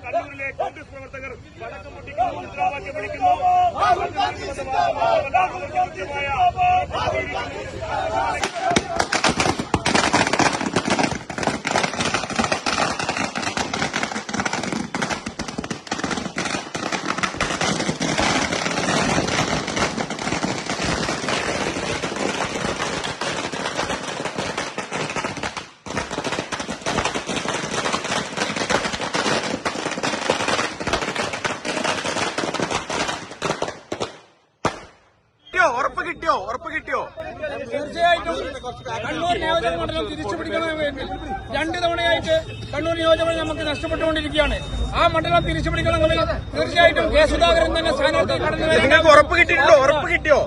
കണ്ണൂരിലെ കോൺഗ്രസ് പ്രവർത്തകർ വടക്കം പൊട്ടിക്കുന്ന മുദ്രാവാക്യം വിളിക്കുന്നു. ഉറപ്പ് കിട്ടിയോ? തീർച്ചയായിട്ടും കണ്ണൂർ നിയോജക മണ്ഡലം തിരിച്ചുപിടിക്കണമെങ്കിൽ 2 തവണയായിട്ട് കണ്ണൂർ നിയോജകമണ്ഡലം നമുക്ക് നഷ്ടപ്പെട്ടുകൊണ്ടിരിക്കുകയാണ്. ആ മണ്ഡലം തിരിച്ചുപിടിക്കണമെങ്കിൽ തീർച്ചയായിട്ടും കെ സുധാകരൻ തന്നെ സ്ഥാനാർത്ഥി കടന്നു. ഉറപ്പ് കിട്ടിയോ?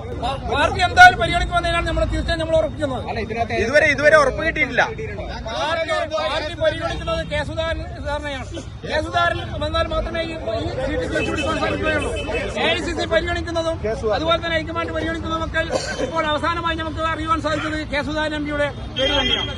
പാർട്ടി എന്തായാലും പരിഗണിക്കുമെന്നതിനാണ് നമ്മൾ തീർച്ചയായും നമ്മൾ ഉറപ്പിക്കുന്നത്. ഇതുവരെ ഉറപ്പ് കിട്ടിയിട്ടില്ല. പാർട്ടി പരിഗണിക്കുന്നത് കെ സുധാകരനെയാണ്. കെ സുധാകരൻ വന്നാൽ മാത്രമേ ഈ സീറ്റ് തിരിച്ചുപിടിക്കാൻ സാധിക്കുകയുള്ളൂ. AICC പരിഗണിക്കുന്നതും അതുപോലെ തന്നെ ഹൈക്കമാൻഡ് പരിഗണിക്കുന്നതും ഒക്കെ ഇപ്പോൾ അവസാനമായി നമുക്ക് അറിയുവാൻ സാധിച്ചത് കെ സുധാകരൻ എംപിയുടെ പേര് തന്നെയാണ്.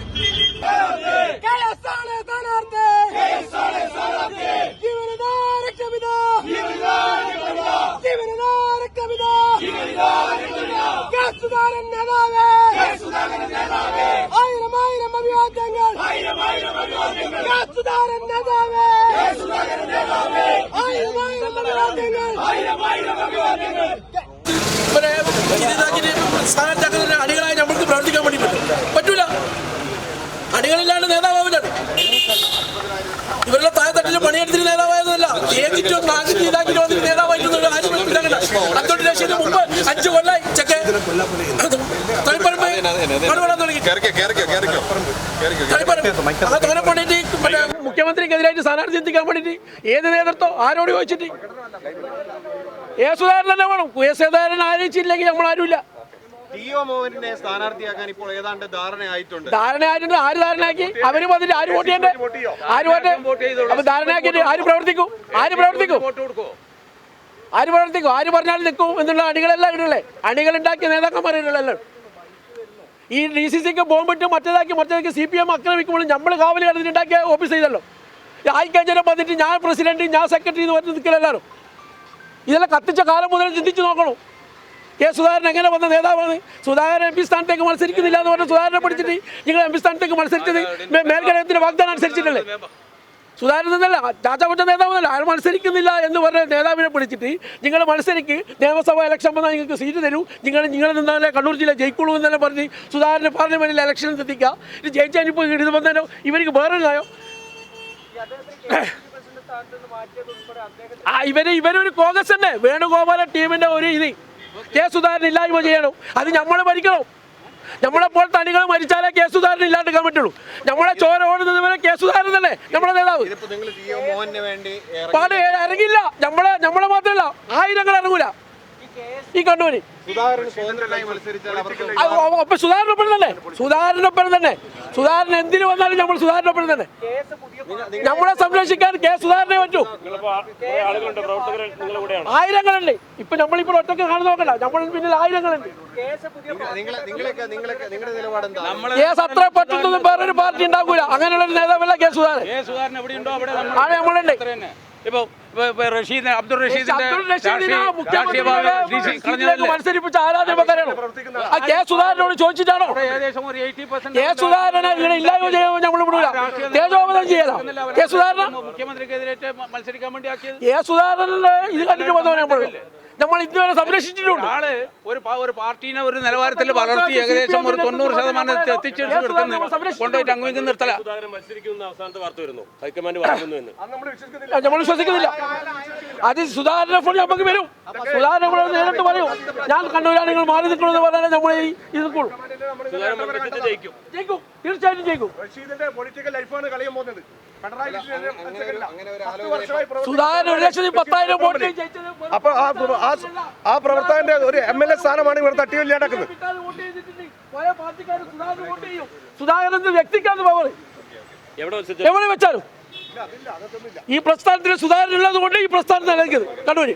സ്ഥാനാർത്ഥിയാക്കുന്നതിന് അണികളായി നമ്മൾക്ക് പ്രവർത്തിക്കാൻ വേണ്ടി പറ്റൂല. അണികളിലാണ് നേതാവില്ല. ഇവരുടെ താഴെത്തട്ടിൽ പണിയെടുത്തിന് നേതാവായതല്ല, ഏറ്റിട്ടും ആദ്യത്തെ ഇതാക്കിട്ട് വന്നിട്ട് നേതാവായിട്ടൊന്നും ആരും മനസ്സിലാക്കണ്ട. 5 ലക്ഷത്തിന് മുമ്പ് 5 കൊല്ലായി ചെക്ക് മുഖ്യമന്ത്രിക്കെതിരായിട്ട് സ്ഥാനാർത്ഥി എത്തിക്കാൻ വേണ്ടിട്ട് ഏത് നേതൃത്വം ആരോട് ചോദിച്ചിട്ട് സുധാകരൻ തന്നെ വേണം. സുധാകരൻ ആലോചിച്ചില്ലെങ്കിൽ നമ്മൾ ആരുമില്ല. മോഹനെ സ്ഥാനാർത്ഥിയാക്കാൻ ഇപ്പോൾ ഏതാണ്ട് ധാരണയായിട്ടുണ്ട്. ആര് ധാരണയാക്കി? അവര് വന്നിട്ട് ആര് വോട്ട് ചെയ്യണ്ടേ? അപ്പൊ ധാരണയാക്കിയിട്ട് ആര് പ്രവർത്തിക്കും? ആര് പറഞ്ഞാലും നിൽക്കും എന്നുള്ള അണികളെല്ലാം ഇടല്ലേ? അണികൾ ഉണ്ടാക്കിയ നേതാക്കന്മാരുള്ളല്ലോ. ഈ DCCക്ക് ബോംബിട്ട് മറ്റേതാക്കി CPM ആക്രമിക്കുമ്പോൾ നമ്മൾ കാവലി കടന്നിട്ടുണ്ടാക്കിയ ഓഫീസ് ചെയ്തല്ലോ. ആയിക്കഴിഞ്ഞാൽ വന്നിട്ട് ഞാൻ പ്രസിഡന്റ്, ഞാൻ സെക്രട്ടറി എന്ന് പറഞ്ഞ് നിൽക്കലെല്ലാവരും. ഇതെല്ലാം കത്തിച്ച കാലം മുതൽ ചിന്തിച്ചു നോക്കണം. കെ സുധാകരൻ എങ്ങനെ വന്ന നേതാവാണ്? സുധാകരൻ MP സ്ഥാനത്തേക്ക് മത്സരിക്കുന്നില്ല എന്ന് പറഞ്ഞാൽ സുധാകരനെ പഠിച്ചിട്ട് നിങ്ങൾ MP സ്ഥാനത്തേക്ക് മത്സരിച്ചത് മേൽഘടകത്തിന്റെ വാഗ്ദാനം അനുസരിച്ചിട്ടല്ലേ? സുധാകരൻ എന്നല്ല, ചാച്ചാകുട്ട നേതാവെന്നല്ല, അയാൾ മത്സരിക്കുന്നില്ല എന്ന് പറഞ്ഞ നേതാവിനെ പിടിച്ചിട്ട് നിങ്ങൾ മത്സരിക്ക്, നിയമസഭ ഇലക്ഷൻ വന്നാൽ നിങ്ങൾക്ക് സീറ്റ് തരൂ, നിങ്ങൾ നിന്നാലേ കണ്ണൂർ ജില്ല ജയിക്കുള്ളൂ എന്നെല്ലാം പറഞ്ഞ് സുധാകരനെ പാർലമെന്റിൽ ഇലക്ഷനിൽ എത്തിക്കുക. ഇത് ജയിച്ചാൽ ഇപ്പോൾ ഇത് വന്നേനോ ഇവർക്ക് വേറെ കായോ? ഇവരൊരു കോൺഗ്രസ് തന്നെ വേണുഗോപാല ടീമിന്റെ ഒരു ഇത് കെ സുധാകരൻ ഇല്ലായ്മ ചെയ്യണം. അത് നമ്മൾ ഭരിക്കണം. നമ്മളെപ്പോലത്തെ അണികൾ മരിച്ചാലേ കെ സുധാകരൻ ഇല്ലാണ്ടിരിക്കാൻ പറ്റുള്ളൂ. നമ്മളെ ചോര ഓടുന്നത് വരെ കെ സുധാകരൻ തന്നെ നമ്മുടെ നേതാവ്. പാട് ഇറങ്ങില്ല. നമ്മളെ മാത്രമല്ല, ആയിരങ്ങൾ ഇറങ്ങൂല ഈ കണ്ണൂര്. അപ്പൊ സുധാകരനൊപ്പം തന്നെ സുധാകരൻ എന്തിനു വന്നാലും നമ്മൾ സുധാകരനൊപ്പം തന്നെ. നമ്മളെ സംരക്ഷിക്കാൻ കെ സുധാകരനെ പറ്റൂ. ആയിരങ്ങളുണ്ട്. ഇപ്പൊ നമ്മളിപ്പോൾ ഒറ്റയ്ക്ക് കാണുന്ന നോക്കണ്ട, നമ്മൾ പിന്നിൽ ആയിരങ്ങളുണ്ട്. കേസ് അത്ര പറ്റുന്നതും വേറൊരു പാർട്ടി ഉണ്ടാകൂല. അങ്ങനെയുള്ള ഒരു നേതാവല്ല കെ സുധാകരൻ. ആണ് നമ്മളുണ്ട്. ഇപ്പൊ അബ്ദുൾ മത്സരിപ്പിച്ച ആരാധനക്കാരാണ്. ആ കെ സുധാകരനോട് ചോദിച്ചിട്ടാണോ? കെ സുധാകരനെ ഇവിടെ ഇല്ലായ്മ ചെയ്യുമ്പോൾ നമ്മൾ വിടൂല. തേജോവധം ചെയ്യലാം കെ സുധാകരൻ. മുഖ്യമന്ത്രിക്കെതിരെ മത്സരിക്കാൻ വേണ്ടി കെ സുധാകരനെ ഇത് കണ്ടിട്ട് വന്നവനെ നമ്മൾ ഇതുവരെ സംരക്ഷിച്ചിട്ടുണ്ട്. ഒരു പാർട്ടീനെ ഒരു നിലവാരത്തിൽ വളർത്തി ഏകദേശം ഒരു 90% എത്തിച്ചെടുക്കുന്ന കൊണ്ടുപോയിട്ട് അങ്ങ് നിർത്തല. നമ്മൾ വിശ്വസിക്കുന്നില്ല. അത് സുധാകരനെ ഫോൺ നമുക്ക് വരും. സുധാകരൻ നേരിട്ട് പറയും, ഞാൻ കണ്ണൂരാണ്, നിങ്ങൾ മാറി നിൽക്കണമെന്ന് പറഞ്ഞാൽ നമ്മൾ ഇരിക്കുള്ളൂ. ജയിക്കും, തീർച്ചയായിട്ടും ജയിക്കും. സുധാകരൻ 1,10,000 വോട്ട് ജയിച്ചത്. അപ്പൊ ആ പ്രവർത്തകന്റെ ഒരു MLA സ്ഥാനമാണ് ഇവിടെ തട്ടിയില്ലാണ്ടാക്കുന്നത്. സുധാകരൻ വ്യക്തിക്കാന്ന് പവർ എവിടെ വെച്ചാലും ഈ പ്രസ്ഥാനത്തിന് സുധാരണ ഉള്ളത് കൊണ്ട് ഈ പ്രസ്ഥാനം നിലനിൽക്കുന്നത് കണ്ണൂര്